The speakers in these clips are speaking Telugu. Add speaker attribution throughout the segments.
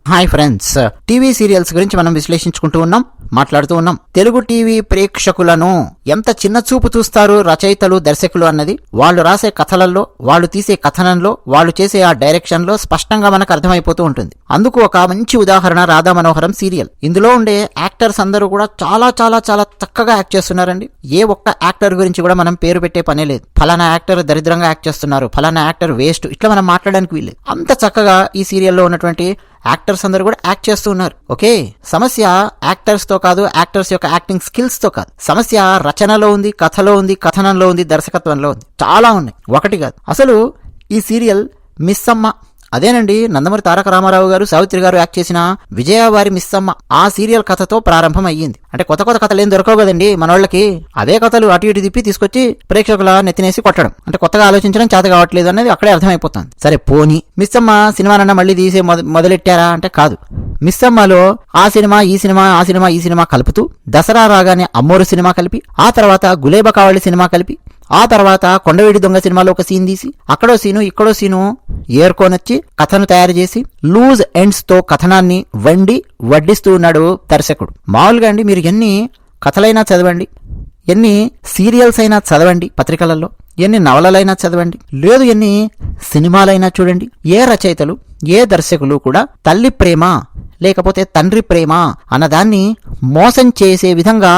Speaker 1: హాయ్ ఫ్రెండ్స్, టీవీ సీరియల్స్ గురించి మనం విశ్లేషించుకుంటూ ఉన్నాం, మాట్లాడుతూ ఉన్నాం. తెలుగు టీవీ ప్రేక్షకులను ఎంత చిన్న చూపు చూస్తారు రచయితలు, దర్శకులు అన్నది వాళ్ళు రాసే కథలలో, వాళ్ళు తీసే కథనంలో, వాళ్ళు చేసే ఆ డైరెక్షన్ లో స్పష్టంగా మనకు అర్థమైపోతూ ఉంటుంది. అందుకు ఒక మంచి ఉదాహరణ రాధా మనోహరం సీరియల్. ఇందులో ఉండే యాక్టర్స్ అందరూ కూడా చాలా చాలా చాలా చక్కగా యాక్ట్ చేస్తున్నారండి. ఏ ఒక్క యాక్టర్ గురించి కూడా మనం పేరు పెట్టే పనే లేదు. ఫలానా యాక్టర్ దరిద్రంగా యాక్ట్ చేస్తున్నారు, ఫలానా యాక్టర్ వేస్ట్, ఇట్లా మనం మాట్లాడడానికి వీల్లేదు. అంత చక్కగా ఈ సీరియల్లో ఉన్నటువంటి యాక్టర్స్ అందరూ కూడా యాక్ట్ చేస్తూ ఉన్నారు. ఓకే, సమస్య యాక్టర్స్ తో కాదు, యాక్టర్స్ యొక్క యాక్టింగ్ స్కిల్స్ తో కాదు. సమస్య రచనలో ఉంది, కథలో ఉంది, కథనంలో ఉంది, దర్శకత్వంలో ఉంది. చాలా ఉన్నాయి, ఒకటి కాదు. అసలు ఈ సీరియల్ మిస్సమ్మ, అదేనండి నందమూరి తారక రామారావు గారు, సావిత్రి గారు యాక్ట్ చేసిన విజయవారి మిస్సమ్మ. ఆ సీరియల్ కథతో ప్రారంభం అయ్యింది. అంటే కొత్త కొత్త కథలు ఏం దొరకవు కదండి మనోళ్ళకి. అదే కథలు అటు ఇటు తిప్పి తీసుకొచ్చి ప్రేక్షకుల నెత్తినేసి కొట్టడం, అంటే కొత్తగా ఆలోచించడం చేత కావట్లేదు అనేది అక్కడే అర్థమైపోతుంది. సరే పోనీ మిస్సమ్మ సినిమానన్నా మళ్ళీ తీసే మొదలెట్టారా అంటే కాదు. మిస్సమ్మలో ఆ సినిమా ఈ సినిమా, ఆ సినిమా ఈ సినిమా కలుపుతూ, దసరా రాగానే అమ్మోరు సినిమా కలిపి, ఆ తర్వాత గులేబ కావళి సినిమా కలిపి, ఆ తర్వాత కొండవీడి దొంగ సినిమాలో ఒక సీన్ తీసి, అక్కడో సీను ఇక్కడో సీను ఏర్కొనొచ్చి కథను తయారు చేసి లూజ్ ఎండ్స్ తో కథనాన్ని వడ్డిస్తూ ఉన్నాడు దర్శకుడు. మామూలుగా అండి, మీరు ఎన్ని కథలైనా చదవండి, ఎన్ని సీరియల్స్ అయినా చదవండి, పత్రికలలో ఎన్ని నవలలైనా చదవండి, లేదు ఎన్ని సినిమాలైనా చూడండి, ఏ రచయితలు, ఏ దర్శకులు కూడా తల్లి ప్రేమ లేకపోతే తండ్రి ప్రేమ అన్నదాన్ని మోసం చేసే విధంగా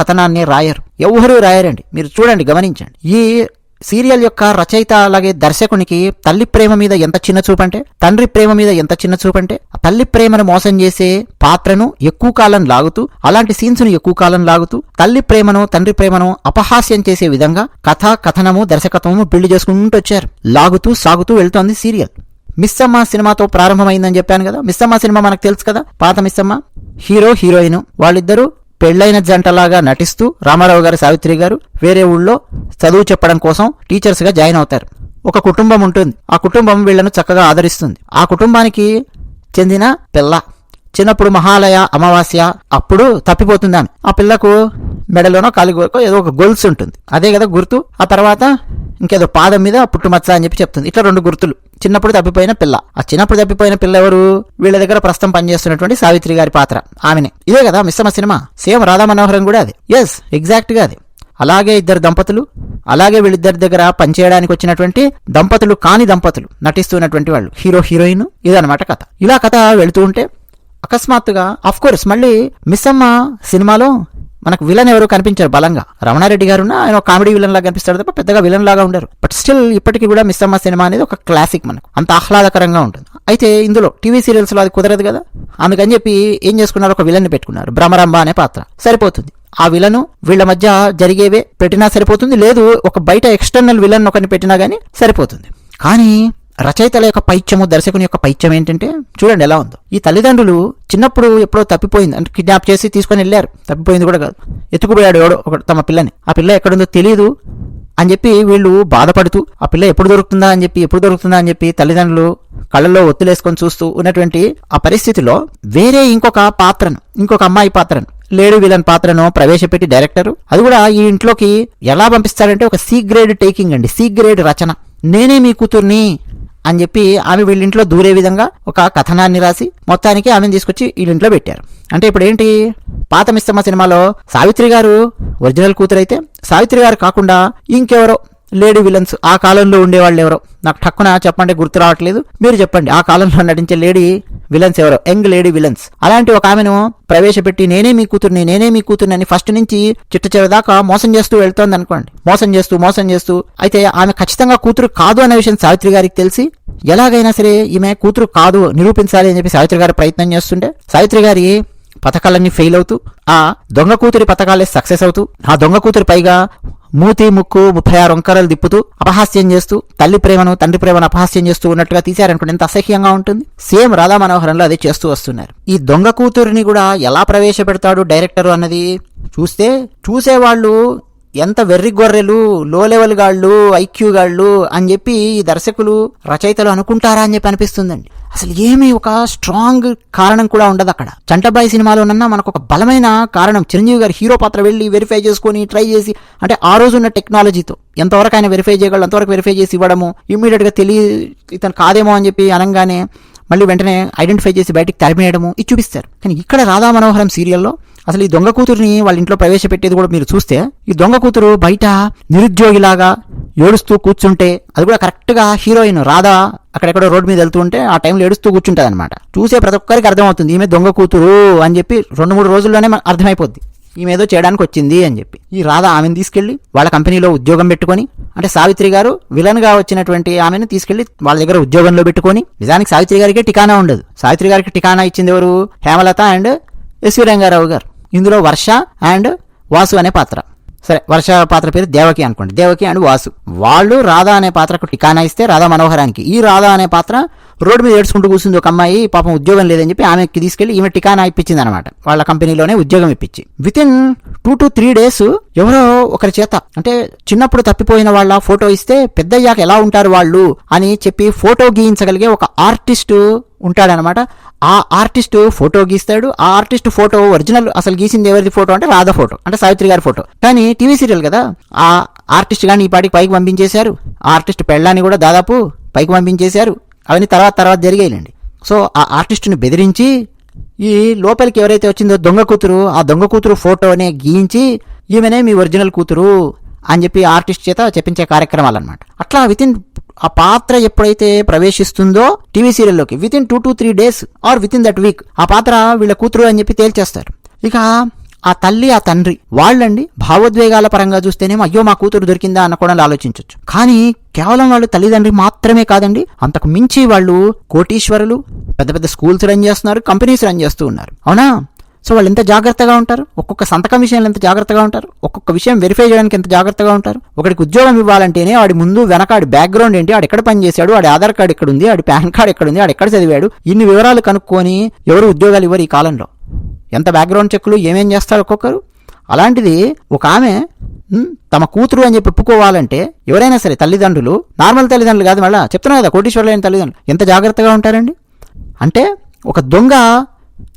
Speaker 1: కథనాన్ని రాయరు. ఎవరూ రాయరండి. మీరు చూడండి, గమనించండి. ఈ సీరియల్ యొక్క రచయిత అలాగే దర్శకునికి తల్లి ప్రేమ మీద ఎంత చిన్న చూపంటే, తండ్రి ప్రేమ మీద ఎంత చిన్న చూపంటే, తల్లి ప్రేమను మోసం చేసే పాత్రను ఎక్కువ కాలం లాగుతూ, అలాంటి సీన్స్ ను ఎక్కువ కాలం లాగుతూ, తల్లి ప్రేమను తండ్రి ప్రేమను అపహాస్యం చేసే విధంగా కథనము దర్శకత్వము బిల్డ్ చేసుకుంటూ వచ్చారు. లాగుతూ సాగుతూ వెళ్తోంది సీరియల్. మిస్సమ్మ సినిమాతో ప్రారంభమైందని చెప్పాను కదా. మిస్సమ్మ సినిమా మనకు తెలుసు కదా. పాత మిస్సమ్మ, హీరో హీరోయిన్ వాళ్ళిద్దరూ పెళ్లైన జంటలాగా నటిస్తూ రామారావు గారు, సావిత్రి గారు వేరే ఊళ్ళో చదువు చెప్పడం కోసం టీచర్స్ గా జాయిన్ అవుతారు. ఒక కుటుంబం ఉంటుంది. ఆ కుటుంబం వీళ్లను చక్కగా ఆదరిస్తుంది. ఆ కుటుంబానికి చెందిన పిల్ల చిన్నప్పుడు మహాలయ అమావాస్య అప్పుడు తప్పిపోతుంది. ఆ పిల్లకు మెడలోనో కాలిగోకో ఏదో ఒక గొలుసు ఉంటుంది, అదే కదా గుర్తు. ఆ తర్వాత ఇంకేదో పాదం మీద పుట్టుమచ్చ అని చెప్పి చెప్తుంది. ఇట్లా 2 గుర్తులు. చిన్నప్పుడు తప్పిపోయిన పిల్ల. ఆ చిన్నప్పుడు తప్పిపోయిన పిల్ల ఎవరు? వీళ్ళ దగ్గర ప్రస్తుతం పనిచేస్తున్నటువంటి సావిత్రి గారి పాత్ర, ఆమెనే. ఇదే కదా మిస్సమ్మ సినిమా. సేమ్ రాధా మనోహరం కూడా అది. ఎస్, ఎగ్జాక్ట్ గా అది. అలాగే ఇద్దరు దంపతులు, అలాగే వీళ్ళిద్దరి దగ్గర పనిచేయడానికి వచ్చినటువంటి దంపతులు కాని దంపతులు నటిస్తున్నటువంటి వాళ్ళు, హీరో హీరోయిన్. ఇదనమాట కథ. ఇలా కథ వెళుతూ ఉంటే అకస్మాత్తుగా ఆఫ్ కోర్స్ మళ్ళీ మిస్సమ్మ సినిమాలో మనకు విలన్ ఎవరు కనిపించారు బలంగా. రమణారెడ్డి గారు ఆయన కామెడీ విలన్ లాగా కనిపిస్తాడు తప్ప పెద్దగా విలన్ లాగా ఉండరు. బట్ స్టిల్ ఇప్పటికీ కూడా మిస్సమ్మ సినిమా అనేది ఒక క్లాసిక్, మనకు అంత ఆహ్లాదకరంగా ఉంటుంది. అయితే ఇందులో టీవీ సీరియల్స్ లో అది కుదరదు కదా. అందుకని చెప్పి ఏం చేసుకున్నారు, ఒక విలన్ ని పెట్టుకున్నారు. భ్రమరంభ అనే పాత్ర సరిపోతుంది. ఆ విలను వీళ్ళ మధ్య జరిగేవే పెట్టినా సరిపోతుంది, లేదు ఒక బయట ఎక్స్టర్నల్ విలన్ ఒకరిని పెట్టినా గానీ సరిపోతుంది. కానీ రచయితల యొక్క పైత్యము, దర్శకుని యొక్క పైత్యం ఏంటంటే చూడండి ఎలా ఉందో. ఈ తల్లిదండ్రులు చిన్నప్పుడు ఎప్పుడో తప్పిపోయింది అంటే కిడ్నాప్ చేసి తీసుకొని వెళ్ళారు. తప్పిపోయింది కూడా కాదు, ఎత్తుకుపోయాడు ఎవడో ఒక తమ పిల్లని. ఆ పిల్ల ఎక్కడుందో తెలియదు అని చెప్పి వీళ్ళు బాధపడుతూ ఆ పిల్ల ఎప్పుడు దొరుకుతుందా అని చెప్పి తల్లిదండ్రులు కళ్ళల్లో ఒత్తులేసుకొని చూస్తూ ఉన్నటువంటి ఆ పరిస్థితిలో వేరే ఇంకొక అమ్మాయి పాత్రను, లేడీ విలన్ పాత్రను ప్రవేశపెట్టి డైరెక్టర్, అది కూడా ఈ ఇంట్లోకి ఎలా పంపిస్తాడంటే ఒక సి గ్రేడ్ టేకింగ్ అండి, సి గ్రేడ్ రచన. నేనే మీ కూతుర్ని అని చెప్పి ఆమె వీళ్ళింట్లో దూరే విధంగా ఒక కథనాన్ని రాసి మొత్తానికి ఆమెను తీసుకొచ్చి వీళ్ళింట్లో పెట్టారు. అంటే ఇప్పుడు ఏంటి, పాత మిస్సమ్మ సినిమాలో సావిత్రి గారు ఒరిజినల్ కూతురైతే సావిత్రి గారు కాకుండా ఇంకెవరో లేడీ విలన్స్ ఆ కాలంలో ఉండేవాళ్ళు ఎవరో, నాకు టక్కున చెప్పండి, గుర్తు రావట్లేదు, మీరు చెప్పండి. ఆ కాలంలో నటించే లేడీ విలన్స్ ఎవరో, యంగ్ లేడీ విలన్స్. అలాంటి ఒక ఆమెను ప్రవేశపెట్టి నేనే మీ కూతుర్ని అని ఫస్ట్ నుంచి చిట్ట చివరి దాకా మోసం చేస్తూ వెళ్తోంది అనుకోండి. మోసం చేస్తూ అయితే ఆమె ఖచ్చితంగా కూతురు కాదు అనే విషయం సావిత్రి గారికి తెలిసి ఎలాగైనా సరే ఈమె కూతురు కాదు నిరూపించాలి అని చెప్పి సావిత్రి గారు ప్రయత్నం చేస్తుంటే సావిత్రి గారి పథకాలన్నీ ఫెయిల్ అవుతూ ఆ దొంగ కూతురి పథకాలే సక్సెస్ అవుతూ, ఆ దొంగ కూతురి పైగా మూతి ముక్కు 36 వంకరలు తిప్పుతూ అపహాస్యం చేస్తూ తల్లి ప్రేమను తండ్రి ప్రేమను అపహాస్యం చేస్తూ ఉన్నట్టుగా తీశారనుకోండి, ఎంత అసహ్యంగా ఉంటుంది. సేమ్ రాధా మనోహరంలో అదే చేస్తూ వస్తున్నారు. ఈ దొంగ కూతురిని కూడా ఎలా ప్రవేశపెడతాడు డైరెక్టర్ అన్నది చూసేవాళ్ళు ఎంత వెర్రి గొర్రెలు, లో లెవెల్ గాళ్ళు, ఐక్యూ గాళ్ళు అని చెప్పి ఈ దర్శకులు రచయితలు అనుకుంటారా అని చెప్పి అనిపిస్తుందండి. అసలు ఏమీ ఒక స్ట్రాంగ్ కారణం కూడా ఉండదు అక్కడ. చంటబాయి సినిమాలోనన్నా మనకు ఒక బలమైన కారణం, చిరంజీవి గారు హీరో పాత్ర వెళ్ళి వెరిఫై చేసుకొని ట్రై చేసి, అంటే ఆ రోజు ఉన్న టెక్నాలజీతో ఎంతవరకు ఆయన వెరిఫై చేయగలడు అంతవరకు వెరిఫై చేసి ఇవ్వడము, ఇమ్మీడియట్ గా ఇతను కాదేమో అని చెప్పి అనగానే మళ్ళీ వెంటనే ఐడెంటిఫై చేసి బయటికి తరిమేయడము ఇది చూపిస్తారు. కానీ ఇక్కడ రాధా మనోహరం సీరియల్లో అసలు ఈ దొంగ కూతురుని వాళ్ళ ఇంట్లో ప్రవేశపెట్టేది కూడా మీరు చూస్తే ఈ దొంగ కూతురు బయట నిరుద్యోగిలాగా ఏడుస్తూ కూర్చుంటే, అది కూడా కరెక్ట్ గా హీరోయిన్ రాధా అక్కడెక్కడో రోడ్డు మీద వెళ్తూ ఉంటే ఆ టైంలో ఏడుస్తూ కూర్చుంటది అనమాట. చూసే ప్రతి ఒక్కరికి అర్థమవుతుంది ఈమె దొంగ కూతురు అని చెప్పి 2-3 రోజుల్లోనే అర్థమైపోద్ది ఈమె ఏదో చేయడానికి వచ్చింది అని చెప్పి. ఈ రాధ ఆమెను తీసుకెళ్లి వాళ్ళ కంపెనీలో ఉద్యోగం పెట్టుకొని, అంటే సావిత్రి గారు విలన్ గా వచ్చినటువంటి ఆమెను తీసుకెళ్లి వాళ్ళ దగ్గర ఉద్యోగంలో పెట్టుకొని, నిజానికి సావిత్రి గారికి టికానా ఉండదు. సావిత్రి గారికి టికానా ఇచ్చింది ఎవరు? హేమలత అండ్ ఎస్వి రంగారావు గారు. ఇందులో వర్ష అండ్ వాసు అనే పాత్ర. సరే, వర్ష పాత్ర పేరు దేవకి అనుకోండి. దేవకి అండ్ వాసు వాళ్ళు రాధా అనే పాత్రకు టికానా ఇస్తే రాధా మనోహరానికి ఈ రాధా అనే పాత్ర రోడ్డు మీద ఏడ్చుకుంటూ కూర్చుంది ఒక అమ్మాయి, పాపం ఉద్యోగం లేదని చెప్పి ఆమెకి తీసుకెళ్లి ఈమె టికానా ఇప్పించింది అనమాట. వాళ్ళ కంపెనీలోనే ఉద్యోగం ఇప్పించి వితిన్ 2 to 3 days ఎవరో ఒకరి చేత, అంటే చిన్నప్పుడు తప్పిపోయిన వాళ్ళ ఫోటో ఇస్తే పెద్దయ్యాక ఎలా ఉంటారు వాళ్ళు అని చెప్పి ఫోటో గీయించగలిగే ఒక ఆర్టిస్టు ఉంటాడనమాట. ఆ ఆర్టిస్టు ఫోటో గీస్తాడు. ఆ ఆర్టిస్ట్ ఫోటో ఒరిజినల్ అసలు గీసింది ఎవరిది ఫోటో అంటే రాధా ఫోటో, అంటే సావిత్రి గారి ఫోటో. కానీ టీవీ సీరియల్ కదా, ఆ ఆర్టిస్ట్ గాని ఈ పాటికి పైకి పంపించేశారు. ఆ ఆర్టిస్ట్ పెళ్ళాన్ని కూడా దాదాపు పైకి పంపించేశారు. అవన్నీ తర్వాత జరిగాయిలేండి. సో ఆ ఆర్టిస్టుని బెదిరించి ఈ లోపలికి ఎవరైతే వచ్చిందో దొంగ కూతురు, ఆ దొంగ కూతురు ఫోటోనే గీయించి ఈమెనే మీ ఒరిజినల్ కూతురు అని చెప్పి ఆర్టిస్ట్ చేత చెప్పించే కార్యక్రమాలు అనమాట. అట్లా వితిన్ ఆ పాత్ర ఎప్పుడైతే ప్రవేశిస్తుందో టీవీ సీరియల్లోకి within 2 to 3 days or within that week ఆ పాత్ర వీళ్ళ కూతురు అని చెప్పి తేల్చేస్తారు. ఇక ఆ తల్లి ఆ తండ్రి వాళ్ళండి భావోద్వేగాల పరంగా చూస్తేనేమో అయ్యో మా కూతురు దొరికిందా అన్న కూడా ఆలోచించవచ్చు. కానీ కేవలం వాళ్ళు తల్లిదండ్రి మాత్రమే కాదండి, అంతకు మించి వాళ్ళు కోటీశ్వరులు, పెద్ద పెద్ద స్కూల్స్ రన్ చేస్తున్నారు, కంపెనీస్ రన్ చేస్తూ ఉన్నారు. అవునా? సో వాళ్ళు ఎంత జాగ్రత్తగా ఉంటారు, ఒక్కొక్క సంతకం విషయంలో ఎంత జాగ్రత్తగా ఉంటారు, ఒక్కొక్క విషయం వెరిఫై చేయడానికి ఎంత జాగ్రత్తగా ఉంటారు. ఒకడికి ఉద్యోగం ఇవ్వాలంటేనే వాడి ముందు వెనక ఆడి బ్యాక్గ్రౌండ్ ఏంటి, ఆడు ఎక్కడ పనిచేశాడు, ఆడి ఆధార్ కార్డు ఎక్కడుంది, ఆడి పాన్ కార్డు ఎక్కడుంది, ఆడు ఎక్కడ చదివాడు, ఇన్ని వివరాలు కనుక్కొని ఎవరు ఉద్యోగాలు ఇవ్వరు ఈ కాలంలో. ఎంత బ్యాక్గ్రౌండ్ చెక్లు ఏమేం చేస్తారు ఒక్కొక్కరు. అలాంటిది ఒక ఆమె తమ కూతురు అని చెప్పి ఒప్పుకోవాలంటే ఎవరైనా సరే తల్లిదండ్రులు, నార్మల్ తల్లిదండ్రులు కాదు, మళ్ళీ చెప్తున్నా కదా కోటీశ్వరులైన తల్లిదండ్రులు ఎంత జాగ్రత్తగా ఉంటారండి. అంటే ఒక దొంగ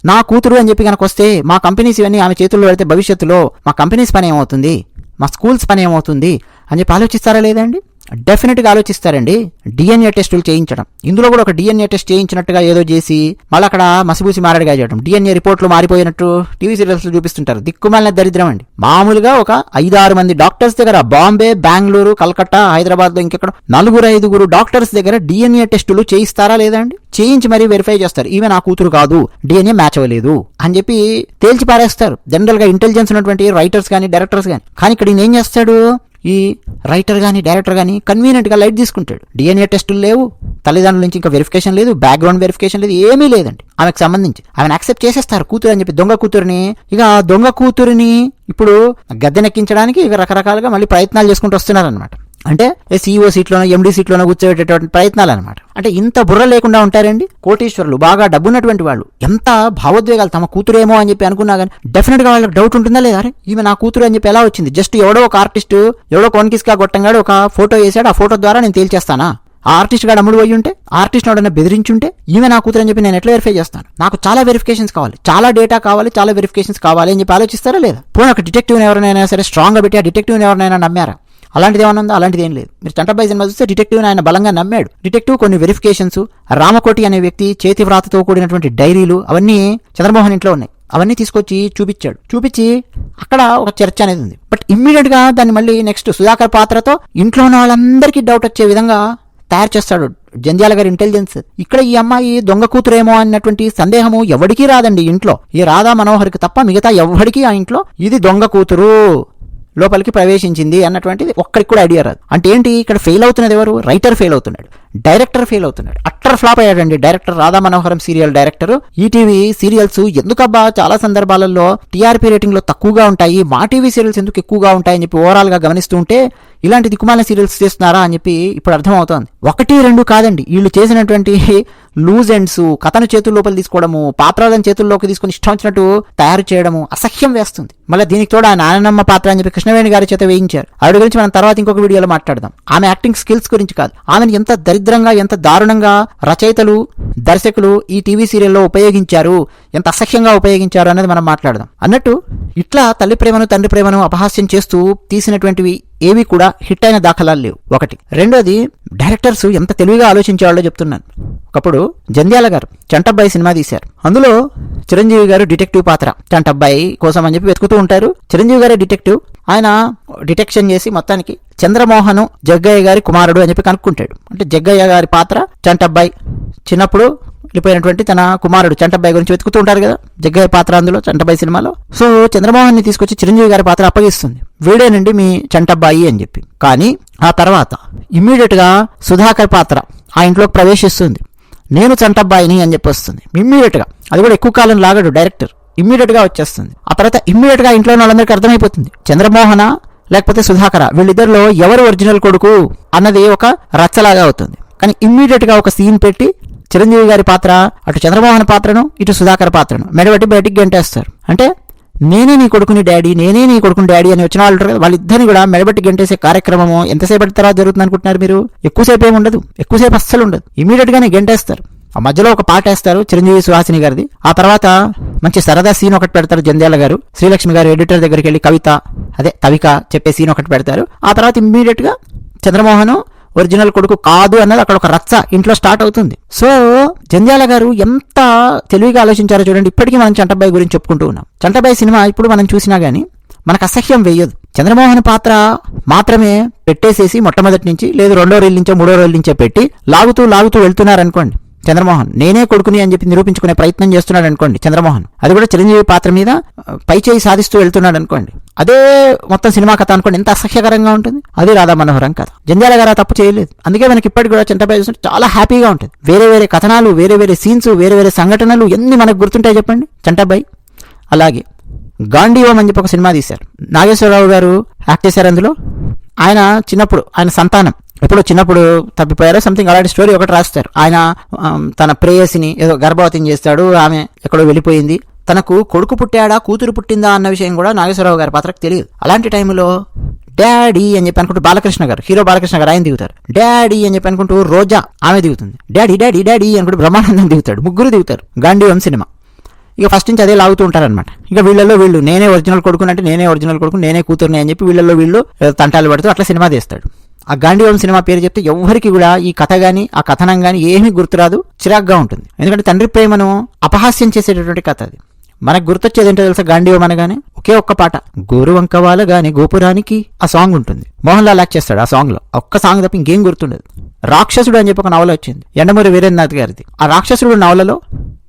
Speaker 1: నా కూతురు అని చెప్పి కనుక వస్తే మా కంపెనీస్ ఇవన్నీ ఆమె చేతుల్లో పెడితే భవిష్యత్తులో మా కంపెనీస్ పని ఏమవుతుంది, మా స్కూల్స్ పని ఏమవుతుంది అని చెప్పి ఆలోచిస్తారా లేదండి? డెఫినెట్గా ఆలోచిస్తారండి. డిఎన్ఏ టెస్టులు చేయించడం, ఇందులో కూడా ఒక డిఎన్ఏ టెస్ట్ చేయించినట్టుగా ఏదో చేసి మళ్ళీ అక్కడ మసిబూసి మారడిగా చేయడం, డిఎన్ఏ రిపోర్ట్లు మారిపోయినట్టు టీవీ సీరియల్స్ చూపిస్తుంటారు. దిక్కుమాలిన దరిద్రం అండి. మామూలుగా ఒక 5-6 మంది డాక్టర్స్ దగ్గర బాంబే, బెంగళూరు, కలకత్తా, హైదరాబాద్ లో ఇంకెక్కడ 4-5 డాక్టర్స్ దగ్గర డిఎన్ఏ టెస్టులు చేయిస్తారా లేదా అండి? చేయించి మరీ వెరిఫై చేస్తారు. ఈమె నా కూతురు కాదు, డిఎన్ఏ మ్యాచ్ అవ్వలేదు అని చెప్పి తేల్చి పారేస్తారు. జనరల్ గా ఇంటెలిజెన్స్ ఉన్నటువంటి రైటర్స్ కానీ డైరెక్టర్స్ కానీ. కానీ ఇక్కడ ఈయన ఏం చేస్తాడు, ఈ రైటర్ గానీ డైరెక్టర్ గానీ కన్వీనియంట్ గా లైట్ తీసుకుంటాడు. డిఎన్ఏ టెస్టులు లేవు, తల్లిదండ్రుల నుంచి ఇంకా వెరిఫికేషన్ లేదు, బ్యాక్గ్రౌండ్ వెరిఫికేషన్ లేదు, ఏమీ లేదండి ఆమెకు సంబంధించి. ఆమెను యాక్సెప్ట్ చేసేస్తారు కూతురు అని చెప్పి దొంగ కూతురుని. ఇక దొంగ కూతురిని ఇప్పుడు గద్దెనెక్కించడానికి ఇక రకరకాలుగా మళ్ళీ ప్రయత్నాలు చేసుకుంటూ వస్తున్నారనమాట. అంటే సీఈఓ సీట్లోనో ఎండీ సీట్లోనో కూర్చోబెట్టేటువంటి ప్రయత్నాలు అనమాట. అంటే ఇంత బుర్ర లేకుండా ఉంటారండి కోటీశ్వరులు, బాగా డబ్బున్నటువంటి వాళ్ళు. ఎంత భావోద్వేగాలు, తమ కూతురేమో అని చెప్పి అనుకున్నా కానీ డెఫినెట్ గా వాళ్ళకి డౌట్ ఉంటుందా లేదా, అరే ఈమె నా కూతురు అని చెప్పి ఎలా వచ్చింది? జస్ట్ ఎవడో ఒక ఆర్టిస్ట్, ఎవడో కొన్కిస్కా గొట్టంగాడు ఒక ఫోటో వేసాడు, ఆ ఫోటో ద్వారా నేను తేల్చేస్తానా? ఆ ఆర్టిస్ట్ గాడు అమ్ముడు పోయి ఉంటే, ఆర్టిస్ట్ ఎవడన్నా బెదిరించుంటే ఈమె నా కూతురు అని చెప్పి నేను ఎట్లా వెరిఫై చేస్తాను? నాకు చాలా వెరిఫికేషన్స్ కావాలి, చాలా డేటా కావాలి, చాలా వెరిఫికేషన్స్ కావాలి అని చెప్పి ఆలోచిస్తారా లేదా? పోనీ ఒక డిటెక్టివ్ ఎవరైనా సరే స్ట్రాంగ్ గా పెట్టి ఆ డిటెక్టివ్ ఎవరైనా నమ్మారా? అలాంటిది ఏమన్నా ఉందా? అలాంటిది ఏం లేదు. మీరు చంటబాయ్ సినిమా చూస్తే డిటెక్టివ్ ఆయన బలంగా నమ్మాడు. డిటెక్టివ్ కొన్ని వెరిఫికేషన్స్, రామకోటి అనే వ్యక్తి చేతి వ్రాతతో కూడినటువంటి డైరీలు అవన్నీ చంద్రమోహన్ ఇంట్లో ఉన్నాయి. అవన్నీ తీసుకొచ్చి చూపించాడు. చూపించి అక్కడ ఒక చర్చ అనేది ఉంది. బట్ ఇమ్మీడియట్ గా దాన్ని మళ్ళీ నెక్స్ట్ సుధాకర్ పాత్రతో ఇంట్లో ఉన్న వాళ్ళందరికీ డౌట్ వచ్చే విధంగా తయారు చేస్తాడు జంధ్యాల గారి ఇంటెలిజెన్స్. ఇక్కడ ఈ అమ్మాయి దొంగ కూతురేమో అన్నటువంటి సందేహము ఎవరికీ రాదండి ఇంట్లో. ఈ రాధా మనోహర్కి తప్ప మిగతా ఎవరికీ ఆ ఇంట్లో ఇది దొంగ కూతురు లోపలికి ప్రవేశించింది అన్నటువంటిది ఒక్కడికి కూడా ఐడియా రాదు. అంటే ఏంటి, ఇక్కడ ఫెయిల్ అవుతున్నది ఎవరు? రైటర్ ఫెయిల్ అవుతున్నాడు, డైరెక్టర్ ఫెయిల్ అవుతున్నాడు. అట్టర్ ఫ్లాప్ అయ్యాడండి director. Radha Manoharam serial director. ETV serials ఎందుకబ్బా చాలా సందర్భాలలో టీఆర్పీ రేటింగ్ లో తక్కువగా ఉంటాయి, మా టీవీ సీరియల్స్ ఎందుకు ఎక్కువగా ఉంటాయని చెప్పి ఓవరాల్ గా గమనిస్తూ ఉంటే ఇలాంటి దిక్కుమాలిన సీరియల్స్ చేస్తున్నారా అని చెప్పి ఇప్పుడు అర్థమవుతోంది. 1-2 కాదండి వీళ్ళు చేసినటువంటి లూజ్ ఎండ్స్, కథను చేతుల లోపల తీసుకోవడము, పాత్రలను చేతుల్లోకి తీసుకుని ఇష్టం వచ్చినట్టు తయారు చేయడము అసహ్యం వేస్తుంది. మళ్ళీ దీనికి తోడు ఆ నానమ్మ పాత్ర అని చెప్పి కృష్ణవేణి గారి చేత వేయించారు. ఆవిడ గురించి మనం తర్వాత ఇంకొక వీడియోలో మాట్లాడదాం. ఆమె యాక్టింగ్ స్కిల్స్ గురించి కాదు, ఆమెను ఎంత దరిద్రంగా, ఎంత దారుణంగా రచయితలు, దర్శకులు ఈ టీవీ సీరియల్లో ఉపయోగించారు, ఎంత అసహ్యంగా ఉపయోగించారు అనేది మనం మాట్లాడదాం. అన్నట్టు ఇట్లా తల్లి ప్రేమను తండ్రి ప్రేమను అపహాస్యం చేస్తూ తీసినటువంటివి ఏవి కూడా హిట్ అయిన దాఖలాలు లేవు. ఒకటి. రెండోది, డైరెక్టర్స్ ఎంత తెలివిగా ఆలోచించేవాళ్ళో చెప్తున్నాను. ఒకప్పుడు జంధ్యాల గారు చంటబ్బాయి సినిమా తీశారు. అందులో చిరంజీవి గారు డిటెక్టివ్ పాత్ర, చంటబ్బాయి కోసం అని చెప్పి వెతుకుతూ ఉంటారు. చిరంజీవి గారే డిటెక్టివ్. ఆయన డిటెక్షన్ చేసి మొత్తానికి చంద్రమోహన్ జగ్గయ్య గారి కుమారుడు అని చెప్పి కనుక్కుంటాడు. అంటే జగ్గయ్య గారి పాత్ర చంటబ్బాయి, చిన్నప్పుడు వెళ్ళిపోయినటువంటి తన కుమారుడు చంటబ్బాయి గురించి వెతుకుతూ ఉంటారు కదా జగ్గయ్య పాత్ర అందులో చంటబ్బాయి సినిమాలో. సో చంద్రమోహన్ ని తీసుకొచ్చి చిరంజీవి గారి పాత్ర అప్పగిస్తుంది, వీడేనండి మీ చంటబ్బాయి అని చెప్పి. కానీ ఆ తర్వాత ఇమ్మీడియట్ గా సుధాకర్ పాత్ర ఆ ఇంట్లోకి ప్రవేశిస్తుంది, నేను చంటబ్బాయిని అని చెప్పి వస్తుంది ఇమ్మీడియట్ గా. అది కూడా ఎక్కువ కాలం లాగడు డైరెక్టర్, ఇమ్మీడియట్ గా వచ్చేస్తుంది. ఆ తర్వాత ఇమ్మీడియట్ గా ఇంట్లో వాళ్ళందరికీ అర్థమైపోతుంది చంద్రమోహన లేకపోతే సుధాకర వీళ్ళిద్దరిలో ఎవరు ఒరిజినల్ కొడుకు అన్నది ఒక రచ్చలాగా అవుతుంది. కానీ ఇమ్మీడియట్ గా ఒక సీన్ పెట్టి చిరంజీవి గారి పాత్ర అటు చంద్రమోహన్ పాత్రను ఇటు సుధాకర్ పాత్రను మెడబెట్టి బయటికి గెంటేస్తారు. అంటే నేనే నీ కొడుకుని డాడీ, నేనే నీ కొడుకుని డాడీ అని వచ్చిన వాళ్ళు వాళ్ళిద్దరిని కూడా మెడబెట్టి గెంటేసే కార్యక్రమము ఎంతసేపటి తర్వాత జరుగుతుంది అనుకుంటున్నారు మీరు? ఎక్కువసేపు ఏమి ఉండదు, ఎక్కువసేపు అస్సలు ఉండదు, ఇమీడియట్ గానే గెంటేస్తారు. ఆ మధ్యలో ఒక పాట వేస్తారు చిరంజీవి సుహాసిని గారిది. ఆ తర్వాత మంచి సరదా సీన్ ఒకటి పెడతారు జంధ్యాల గారు, శ్రీలక్ష్మి గారు ఎడిటర్ దగ్గరికి వెళ్ళి కవిత అదే తవిక చెప్పే సీన్ ఒకటి పెడతారు. ఆ తర్వాత ఇమ్మీడియట్ గా చంద్రమోహన్ ఒరిజినల్ కొడుకు కాదు అన్నది అక్కడ ఒక రచ్చ ఇంట్లో స్టార్ట్ అవుతుంది. సో జంధ్యాల గారు ఎంత తెలివిగా ఆలోచించారో చూడండి. ఇప్పటికీ మనం చంటబ్బాయి గురించి చెప్పుకుంటూ ఉన్నాం. చంటబ్బాయి సినిమా ఇప్పుడు మనం చూసినా గానీ మనకు అసహ్యం వేయదు. చంద్రమోహన్ పాత్ర మాత్రమే పెట్టేసేసి మొట్టమొదటి నుంచి లేదు 2వ రీల్ నుంచో 3వ రీల్ నుంచో పెట్టి లాగుతూ వెళ్తున్నారనుకోండి, చంద్రమోహన్ నేనే కొడుకుని అని చెప్పి నిరూపించుకునే ప్రయత్నం చేస్తున్నాడు అనుకోండి చంద్రమోహన్, అది కూడా చిరంజీవి పాత్ర మీద పై చేయి సాధిస్తూ వెళ్తున్నాడు అనుకోండి, అదే మొత్తం సినిమా కథ అనుకోండి, ఎంత అసహ్యకరంగా ఉంటుంది. అది రాధా మనోహరం కథ. జంధ్యాల గారు తప్పు చేయలేదు, అందుకే మనకి ఇప్పటికి కూడా చంటబ్బాయి చూస్తుంటే చాలా హ్యాపీగా ఉంటుంది. వేరే కథనాలు, వేరే సీన్స్, వేరే సంఘటనలు ఎన్ని మనకు గుర్తుంటాయి చెప్పండి చంటబ్బాయి. అలాగే గాంధీవం అని చెప్పి ఒక సినిమా తీశారు, నాగేశ్వరరావు గారు యాక్ట్ చేశారు అందులో. ఆయన చిన్నప్పుడు ఆయన సంతానం ఎప్పుడో చిన్నప్పుడు తప్పిపోయారో సంథింగ్ అలాంటి స్టోరీ ఒకటి రాస్తారు. ఆయన తన ప్రేయసిని ఏదో గర్భవతిని చేస్తాడు, ఆమె ఎక్కడో వెళ్ళిపోయింది, తనకు కొడుకు పుట్టాడా కూతురు పుట్టిందా అన్న విషయం కూడా నాగేశ్వరరావు గారి పాత్రకు తెలియదు. అలాంటి టైంలో డాడీ అని చెప్పి అనుకుంటూ బాలకృష్ణ గారు, హీరో బాలకృష్ణ గారు ఆయన దిగుతారు. డాడీ అని చెప్పి అనుకుంటూ రోజా ఆమె దిగుతుంది. డాడీ అనుకుంటూ బ్రహ్మానందం దిగుతాడు. ముగ్గురు దిగుతారు గాంధీవం సినిమా. ఇక ఫస్ట్ నుంచి అదే లాగుతూ ఉంటారనమాట. ఇక వీళ్ళు నేనే ఒరిజినల్ కొడుకుని అంటే నేనే ఒరిజినల్ కొడుకు, నేనే కూతురుని అని చెప్పి వీళ్ళు తంటాలు పడుతూ అట్లా సినిమా తీస్తాడు. ఆ గాంధీవం సినిమా పేరు చెప్తే ఎవ్వరికి కూడా ఈ కథ గాని ఆ కథనం గాని ఏమీ గుర్తురాదు, చిరాగ్గా ఉంటుంది. ఎందుకంటే తండ్రి ప్రేమను అపహాస్యం చేసేటటువంటి కథ అది. మనకు గుర్తొచ్చేది ఏంటో తెలుసా గాంధీవం అనగానే ఒకే ఒక్క పాట, గోరువంకవాల గాని గోపురానికి ఆ సాంగ్ ఉంటుంది. మోహన్ లాల్ యాక్ట్ చేస్తాడు ఆ సాంగ్ లో. ఒక్క సాంగ్ తప్ప ఇంకేం గుర్తుండదు. రాక్షసుడు అని చెప్పి ఒక నవల వచ్చింది యండమూరి వీరేంద్రనాథ్ గారిది. ఆ రాక్షసుడు నవలలో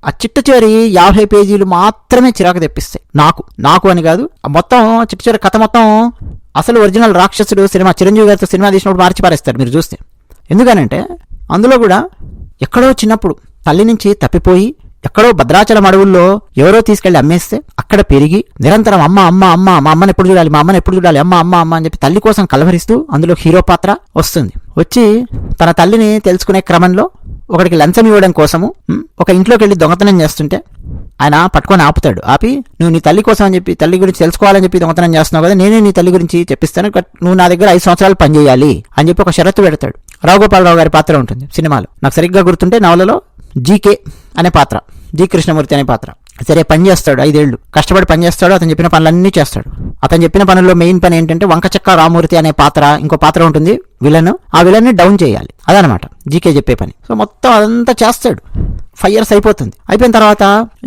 Speaker 1: ఆ చిట్ట చివరి 50 పేజీలు మాత్రమే చిరాకు తెప్పిస్తాయి నాకు అని కాదు, మొత్తం చిట్ట చివరి కథ మొత్తం అసలు ఒరిజినల్ రాక్షసుడు సినిమా చిరంజీవి గారితో సినిమా తీసినప్పుడు మార్చి పారేస్తారు మీరు చూస్తే. ఎందుకనంటే అందులో కూడా ఎక్కడో చిన్నప్పుడు తల్లి నుంచి తప్పిపోయి ఎక్కడో భద్రాచలం అడవుల్లో ఎవరో తీసుకెళ్లి అమ్మేస్తే అక్కడ పెరిగి నిరంతరం అమ్మ మా అమ్మని ఎప్పుడు చూడాలి, మా అమ్మని ఎప్పుడు చూడాలి, అమ్మ అని చెప్పి తల్లి కోసం కలవరిస్తూ అందులో హీరో పాత్ర వస్తుంది. వచ్చి తన తల్లిని తెలుసుకునే క్రమంలో ఒకడికి లంచం ఇవ్వడం కోసము ఒక ఇంట్లోకి వెళ్ళి దొంగతనం చేస్తుంటే ఆయన పట్టుకొని ఆపుతాడు. ఆపి నువ్వు నీ తల్లి కోసం అని చెప్పి తల్లి గురించి తెలుసుకోవాలని చెప్పి దొంగతనం చేస్తున్నావు కదా, నేనే నీ తల్లి గురించి చెప్పిస్తాను, నువ్వు నా దగ్గర 5 సంవత్సరాలు పనిచేయాలి అని చెప్పి ఒక షరతు పెడతాడు. రావుగోపాలరావు గారి పాత్ర ఉంటుంది సినిమాలో. నాకు సరిగ్గా గుర్తుంటే నవలలో జీకే అనే పాత్ర, జి కృష్ణమూర్తి అనే పాత్ర. సరే పని చేస్తాడు, 5 ఏళ్లు కష్టపడి పని చేస్తాడు. అతను చెప్పిన పనులన్నీ చేస్తాడు. అతను చెప్పిన పనుల్లో మెయిన్ పని ఏంటంటే వంకచక్క రామూర్తి అనే పాత్ర, ఇంకో పాత్ర ఉంటుంది విలన్, ఆ విలన్ ని డౌన్ చేయాలి, అదనమాట జీకే చెప్పే పని. సో మొత్తం అదంతా చేస్తాడు. 5 years అయిపోతుంది. అయిపోయిన తర్వాత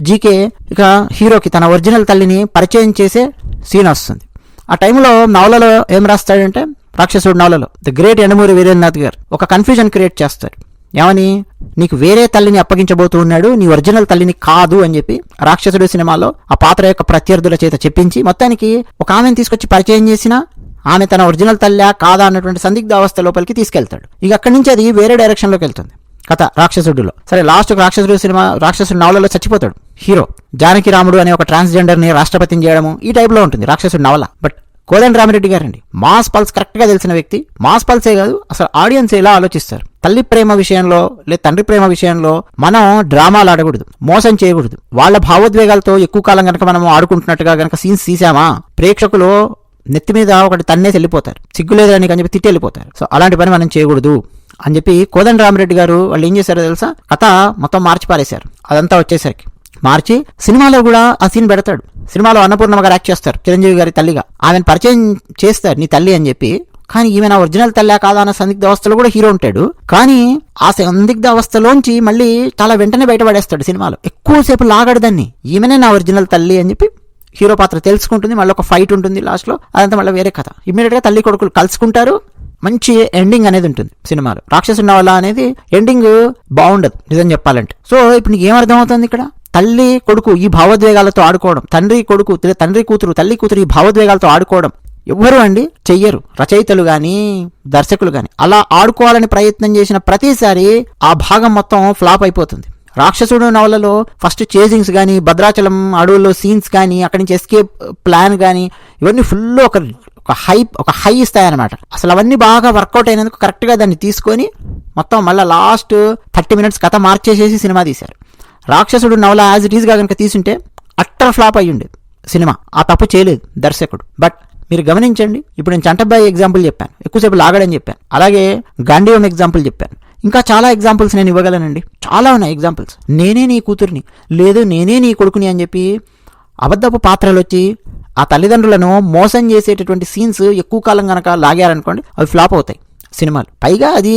Speaker 1: జీకే ఇక హీరోకి తన ఒరిజినల్ తల్లిని పరిచయం చేసే సీన్ వస్తుంది. ఆ టైంలో నవలలో ఏం రాస్తాడంటే రాక్షసుడు నవలలో ది గ్రేట్ యండమూరి వీరేంద్రనాథ్ గారు ఒక కన్ఫ్యూజన్ క్రియేట్ చేస్తారు. ఏమని, నీకు వేరే తల్లిని అప్పగించబోతూ ఉన్నాడు, నీ ఒరిజినల్ తల్లిని కాదు అని చెప్పి రాక్షసుడు సినిమాలో ఆ పాత్ర యొక్క ప్రత్యర్థుల చేత చెప్పించి మొత్తానికి ఒక ఆమెను తీసుకొచ్చి పరిచయం చేసిన ఆమె తన ఒరిజినల్ తల్లా కాదా అన్నటువంటి సందిగ్ధ అవస్థ లోపలికి తీసుకెళ్తాడు. ఇక అక్కడి నుంచి అది వేరే డైరెక్షన్ లోకి వెళ్తుంది కథ రాక్షసుడిలో. సరే లాస్ట్ రాక్షసుడు నవలలో చచ్చిపోతాడు హీరో. జానకి రాముడు అనే ఒక ట్రాన్స్జెండర్ ని రాష్ట్రపతిని చేయడము ఈ టైప్ లో ఉంటుంది రాక్షసుడి నవల. బట్ కోదండ రామిరెడ్డి గారండి మాస్ పల్స్ కరెక్ట్ గా తెలిసిన వ్యక్తి. మాస్ పల్సే కాదు, అసలు ఆడియన్స్ ఎలా ఆలోచిస్తారు, తల్లి ప్రేమ విషయంలో లేదా తండ్రి ప్రేమ విషయంలో మనం డ్రామాలు ఆడకూడదు, మోసం చేయకూడదు. వాళ్ళ భావోద్వేగాలతో ఎక్కువ కాలం కనుక మనం ఆడుకుంటున్నట్టుగా కనుక సీన్స్ తీసామా ప్రేక్షకులు నెత్తి మీద ఒకటి తన్నేసి వెళ్ళిపోతారు, సిగ్గులేదని అని చెప్పి తిట్టి వెళ్ళిపోతారు. సో అలాంటి పని మనం చేయకూడదు అని చెప్పి కోదండ రామిరెడ్డి గారు వాళ్ళు ఏం చేశారో తెలుసా, కథ మొత్తం మార్చి పారేశారు. అదంతా వచ్చేసరికి మార్చి సినిమాలో కూడా ఆ సీన్ పెడతాడు. సినిమాలో అన్నపూర్ణమ్మ గారు యాక్ట్ చేస్తారు చిరంజీవి గారి తల్లిగా. ఆమెను పరిచయం చేస్తారు నీ తల్లి అని చెప్పి కానీ ఈమె నా ఒరిజినల్ తల్లా కాదా అన్న సందిగ్ధ అవస్థలో కూడా హీరో ఉంటాడు. కానీ ఆ సందిగ్ధ అవస్థలోంచి మళ్ళీ చాలా వెంటనే బయటపడేస్తాడు సినిమాలో. ఎక్కువసేపు లాగడు దాన్ని, ఈమెనే నా ఒరిజినల్ తల్లి అని చెప్పి హీరో పాత్ర తెలుసుకుంటుంది. మళ్ళీ ఒక ఫైట్ ఉంటుంది లాస్ట్లో, అదంతా మళ్ళీ వేరే కథ. ఇమ్మీడియట్ గా తల్లి కొడుకులు కలుసుకుంటారు, మంచి ఎండింగ్ అనేది ఉంటుంది సినిమాలో. రాక్షసుడి నవల అనేది ఎండింగ్ బాగుండదు నిజం చెప్పాలంటే. సో ఇప్పుడు నీకు ఏమర్థం అవుతుంది ఇక్కడ? తల్లి కొడుకు ఈ భావోద్వేగాలతో ఆడుకోవడం, తండ్రి కొడుకు, తండ్రి కూతురు, తల్లి కూతురు ఈ భావోద్వేగాలతో ఆడుకోవడం ఎవ్వరు అండి చెయ్యరు, రచయితలు గాని దర్శకులు గాని. అలా ఆడుకోవాలని ప్రయత్నం చేసిన ప్రతిసారి ఆ భాగం మొత్తం ఫ్లాప్ అయిపోతుంది. రాక్షసుడు నవలలో ఫస్ట్ చేజింగ్స్ కానీ, భద్రాచలం అడవుల్లో సీన్స్ కానీ, అక్కడి నుంచి ఎస్కేప్ ప్లాన్ కానీ, ఇవన్నీ ఫుల్ ఒక హై ఇస్తాయన్నమాట. అసలు అవన్నీ బాగా వర్కౌట్ అయినందుకు కరెక్ట్ గా దాన్ని తీసుకొని మొత్తం మళ్ళీ లాస్ట్ 30 minutes కథ మార్చేసేసి సినిమా తీశారు. రాక్షసుడు నవల యాజ్ ఇట్ ఈస్ గా కనుక తీసుంటే అట్టర్ ఫ్లాప్ అయ్యి ఉండేది సినిమా. ఆ తప్పు చేయలేదు దర్శకుడు. బట్ మీరు గమనించండి, ఇప్పుడు నేను చంటబ్బాయి ఎగ్జాంపుల్ చెప్పాను, ఎక్కువసేపు లాగడని చెప్పాను, అలాగే గాంధీవం ఎగ్జాంపుల్ చెప్పాను, ఇంకా చాలా ఎగ్జాంపుల్స్ నేను ఇవ్వగలనండి. చాలా ఉన్నాయి ఎగ్జాంపుల్స్. నేనే నీ కూతుర్ని, లేదు నేనే నీ కొడుకుని అని చెప్పి అబద్ధపు పాత్రలు వచ్చి ఆ తల్లిదండ్రులను మోసం చేసేటటువంటి సీన్స్ ఎక్కువ కాలం కనుక లాగారనుకోండి, అవి ఫ్లాప్ అవుతాయి సినిమాలు. పైగా అది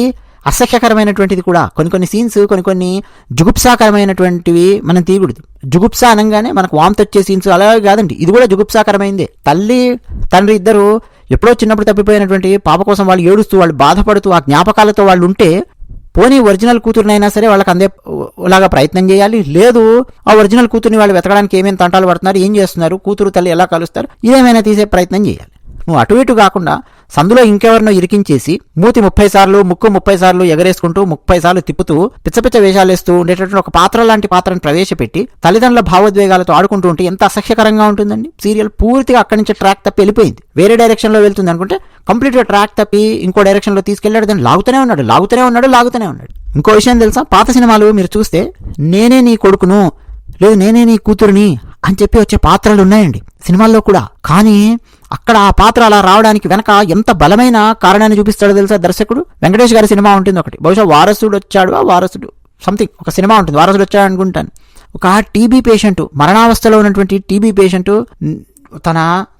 Speaker 1: అసహ్యకరమైనటువంటిది కూడా. కొన్ని సీన్స్, కొన్ని జుగుప్సాకరమైనటువంటివి మనం తీయకూడదు. జుగుప్సా అనగానే మనకు వాంతి వచ్చే సీన్స్ అలాగే కాదండి, ఇది కూడా జుగుప్సాకరమైందే. తల్లి తండ్రి ఇద్దరు ఎప్పుడో చిన్నప్పుడు తప్పిపోయినటువంటి పాప కోసం వాళ్ళు ఏడుస్తూ, వాళ్ళు బాధపడుతూ, ఆ జ్ఞాపకాలతో వాళ్ళు ఉంటే, పోనీ ఒరిజినల్ కూతురునైనా సరే వాళ్ళకి అందేలాగా ప్రయత్నం చేయాలి. లేదు ఆ ఒరిజినల్ కూతుర్ని వాళ్ళు వెతకడానికి ఏమేమి తంటాలు పడుతున్నారు, ఏం చేస్తున్నారు, కూతురు తల్లి ఎలా కలుస్తారు, ఇదేమైనా తీసే ప్రయత్నం చేయాలి. నువ్వు అటు ఇటు కాకుండా సందులో ఇంకెవరినో ఇరికించేసి మూతి 30 సార్లు, ముక్కు 30 సార్లు ఎగరేసుకుంటూ 30 సార్లు తిప్పుతూ పిచ్చపిచ్చ వేషాలేస్తూ ఉండేటటువంటి ఒక పాత్ర లాంటి పాత్రను ప్రవేశపెట్టి తల్లిదండ్రుల భావోద్వేగాలతో ఆడుకుంటూ ఉంటే ఎంత అసహ్యకరంగా ఉంటుందండి. సీరియల్ పూర్తిగా అక్కడి నుంచి ట్రాక్ తప్పి వెళ్ళిపోయింది, వేరే డైరెక్షన్ లో వెళ్తుంది అనుకుంటే కంప్లీట్ గా ట్రాక్ తప్పి ఇంకో డైరెక్షన్ లో తీసుకెళ్లాడు. దాన్ని లాగుతూనే ఉన్నాడు. ఇంకో విషయం తెలుసా, పాత సినిమాలు మీరు చూస్తే నేనే నీ కొడుకును, లేదు నేనే నీ కూతురుని అని చెప్పి వచ్చే పాత్రలు ఉన్నాయండి సినిమాల్లో కూడా. కానీ అక్కడ ఆ పాత్ర అలా రావడానికి వెనక ఎంత బలమైన కారణాన్ని చూపిస్తాడో తెలుసా దర్శకుడు. వెంకటేష్ గారి సినిమా ఉంటుంది ఒకటి, బహుశా వారసుడు సంథింగ్ ఒక సినిమా ఉంటుంది, వారసుడు వచ్చాడు అనుకుంటాను. ఒక టీబీ పేషెంట్, మరణావస్థలో ఉన్నటువంటి టీబీ పేషెంట్ తన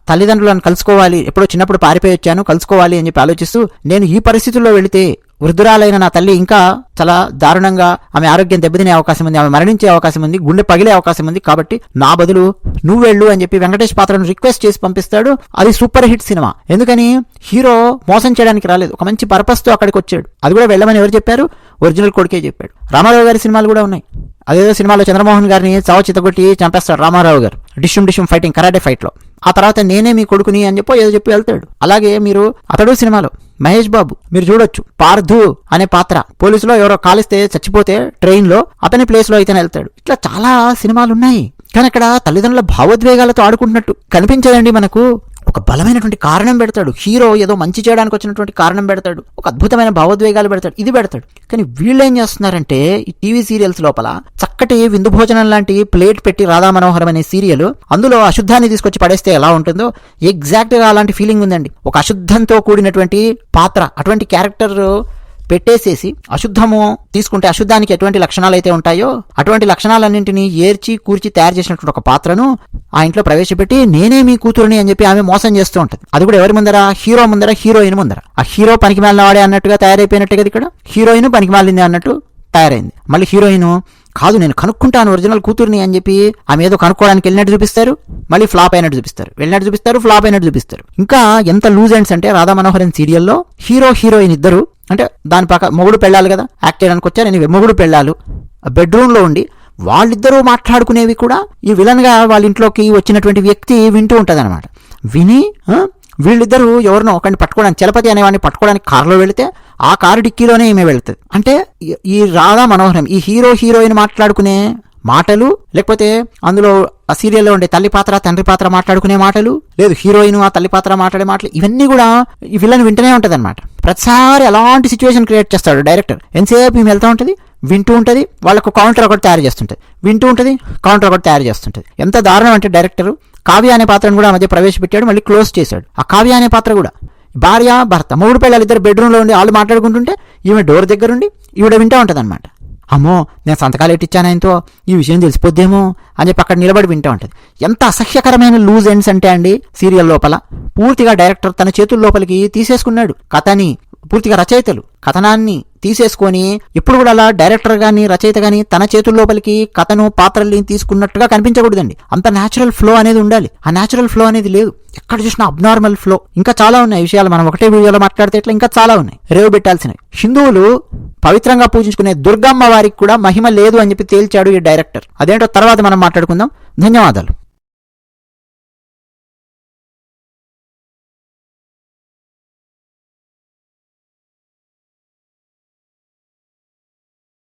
Speaker 1: తల్లిదండ్రులను కలుసుకోవాలి, ఎప్పుడో చిన్నప్పుడు పారిపోయి వచ్చాను, కలుసుకోవాలి అని చెప్పి ఆలోచిస్తూ, నేను ఈ పరిస్థితుల్లో వెళితే వృద్ధురాలైన నా తల్లి ఇంకా చాలా దారుణంగా ఆమె ఆరోగ్యం దెబ్బతినే అవకాశం ఉంది, ఆమె మరణించే అవకాశం ఉంది, గుండె పగిలే అవకాశం ఉంది, కాబట్టి నా బదులు నువ్వు వెళ్ళు అని చెప్పి వెంకటేష్ పాత్రను రిక్వెస్ట్ చేసి పంపిస్తాడు. అది సూపర్ హిట్ సినిమా. ఎందుకని హీరో మోసం చేయడానికి రాలేదు, ఒక మంచి పర్పస్ తో అక్కడికి వచ్చాడు. అది కూడా వెళ్ళమని ఎవరు చెప్పారు? ఒరిజినల్ కొడుకే చెప్పాడు. రామారావు గారి సినిమాలు కూడా ఉన్నాయి. అదేదో సినిమాలో చంద్రమోహన్ గారిని చావ చితగొట్టి చంపేస్తాడు రామారావు గారు, డిషుమ్ ఫైటింగ్, కరాటే ఫైట్ లో. ఆ తర్వాత నేనే మీ కొడుకుని అని ఏదో చెప్పి వెళ్తాడు. అలాగే మీరు అతడు సినిమాలో మహేష్ బాబు మీరు చూడొచ్చు, పార్థు అనే పాత్ర పోలీసులో ఎవరో కాలిస్తే చచ్చిపోతే ట్రైన్ లో అతని ప్లేస్ లో అయితేనే వెళ్తాడు. ఇట్లా చాలా సినిమాలు ఉన్నాయి. కానీ అక్కడ తల్లిదండ్రుల భావోద్వేగాలతో ఆడుకుంటున్నట్టు కనిపించదండి మనకు. ఒక బలమైనటువంటి కారణం పెడతాడు హీరో, ఏదో మంచి చేయడానికి వచ్చినటువంటి కారణం పెడతాడు, ఒక అద్భుతమైన భావోద్వేగాలు పెడతాడు, ఇది పెడతాడు. కానీ వీళ్ళు ఏం చేస్తున్నారంటే ఈ టీవీ సీరియల్స్ లోపల చక్కటి విందు భోజనం లాంటి ప్లేట్ పెట్టి రాధా మనోహరం అనే సీరియల్, అందులో అశుద్ధాన్ని తీసుకొచ్చి పడేస్తే ఎలా ఉంటుందో ఎగ్జాక్ట్ గా అలాంటి ఫీలింగ్ ఉందండి. ఒక అశుద్ధంతో కూడినటువంటి పాత్ర, అటువంటి క్యారెక్టర్ పెట్టేసేసి అశుద్ధము తీసుకుంటే అశుద్ధానికి ఎటువంటి లక్షణాలు అయితే ఉంటాయో అటువంటి లక్షణాలన్నింటినీ ఏర్చి కూర్చి తయారు చేసినటువంటి ఒక పాత్రను ఆ ఇంట్లో ప్రవేశపెట్టి నేనే మీ కూతురుని అని చెప్పి ఆమె మోసం చేస్తూ ఉంటుంది. అది కూడా ఎవరి ముందర? హీరో ముందర, హీరోయిన్ ముందర. ఆ హీరో పనికి మాలిన వాడే అన్నట్టుగా తయారైపోయినట్టు కదా ఇక్కడ, హీరోయిన్ పనికి మాలింది అన్నట్టు తయారైంది. మళ్ళీ హీరోయిన్ కాదు నేను కనుక్కుంటాను ఒరిజినల్ కూతుర్ని అని చెప్పి ఆమె ఏదో కనుక్కోవడానికి వెళ్ళినట్టు చూపిస్తారు, మళ్ళీ ఫ్లాప్ అయినట్టు చూపిస్తారు, వెళ్ళినట్టు చూపిస్తారు, ఫ్లాప్ అయినట్టు చూపిస్తారు. ఇంకా ఎంత లూజ్ ఎండ్స్ అంటే రాధా మనోహరన్ సీరియల్లో హీరో హీరోయిన్ ఇద్దరు, అంటే దాని పక్క మొగుడు పెళ్ళాలి కదా, యాక్ట్ చేయడానికి వచ్చారు, నేను మొగుడు పెళ్ళాలు బెడ్రూమ్ లో ఉండి వాళ్ళిద్దరూ మాట్లాడుకునేవి కూడా ఈ విలన్ గా వాళ్ళ ఇంట్లోకి వచ్చినటువంటి వ్యక్తి వింటూ ఉంటది అనమాట. విని వీళ్ళిద్దరూ ఎవరినో ఒకరిని పట్టుకోవడానికి, చలపతి అనేవాడిని పట్టుకోవడానికి కారులో వెళితే ఆ కారు డిక్కీలోనే ఈమె వెళుతుంది. అంటే ఈ రాధా మనోహరం ఈ హీరో హీరోయిన్ మాట్లాడుకునే మాటలు, లేకపోతే అందులో ఆ సీరియల్లో ఉండే తల్లి పాత్ర తండ్రి పాత్ర మాట్లాడుకునే మాటలు, లేదు హీరోయిన్ ఆ తల్లి పాత్ర మాట్లాడే మాటలు, ఇవన్నీ కూడా ఈ విలన్ వింటూనే ఉంటది అనమాట. ప్రతిసారి అలాంటి సిచ్యువేషన్ క్రియేట్ చేస్తాడు డైరెక్టర్. ఎంతసేపు ఈమె వెళ్తూ ఉంటుంది, వింటూ ఉంటుంది, వాళ్ళకు కౌంటర్ ఒకటి తయారు చేస్తుంటది, వింటూ ఉంటుంది, కౌంటర్ ఒకటి తయారు చేస్తుంటది. ఎంత దారుణం అంటే డైరెక్టర్ కావ్య అనే పాత్రను కూడా మధ్య ప్రవేశపెట్టాడు, మళ్ళీ క్లోజ్ చేశాడు. ఆ కావ్య అనే పాత్ర కూడా భార్య భర్త మొగుడు పిల్లలు ఇద్దరు బెడ్రూమ్ లో ఉండి వాళ్ళు మాట్లాడుకుంటుంటే ఈమె డోర్ దగ్గర ఉండి ఈవిడ వింటూ ఉంటది అనమాట. అమ్మో నేను సంతకాలు ఎట్టిచ్చాను ఆయనతో, ఈ విషయం తెలిసిపోద్దేమో అని చెప్పి అక్కడ నిలబడి వింటూ ఉంటుంది. ఎంత అసహ్యకరమైన లూజ్ ఎండ్స్ అంటే అండి, సీరియల్ లోపల పూర్తిగా డైరెక్టర్ తన చేతుల లోపలికి తీసేసుకున్నాడు కథని. పూర్తిగా రచయితలు కథనాన్ని తీసేసుకొని ఎప్పుడు కూడా అలా డైరెక్టర్ గాని రచయిత గాని తన చేతుల లోపలికి కథను పాత్రల్ని తీసుకున్నట్టుగా కనిపించకూడదండి. అంత న్యాచురల్ ఫ్లో అనేది ఉండాలి. ఆ న్యాచురల్ ఫ్లో అనేది లేదు. ఎక్కడ చూసినా అబ్నార్మల్ ఫ్లో. ఇంకా చాలా ఉన్నాయి విషయాలు, మనం ఒకటే వీడియోలో మాట్లాడితే ఇట్లా ఇంకా చాలా ఉన్నాయి రేవు పెట్టాల్సినవి. హిందువులు పవిత్రంగా పూజించుకునే దుర్గమ్మ వారికి కూడా మహిమ లేదు అని చెప్పి తేల్చాడు ఈ డైరెక్టర్. అదేంటో తర్వాత మనం మాట్లాడుకుందాం. ధన్యవాదాలు.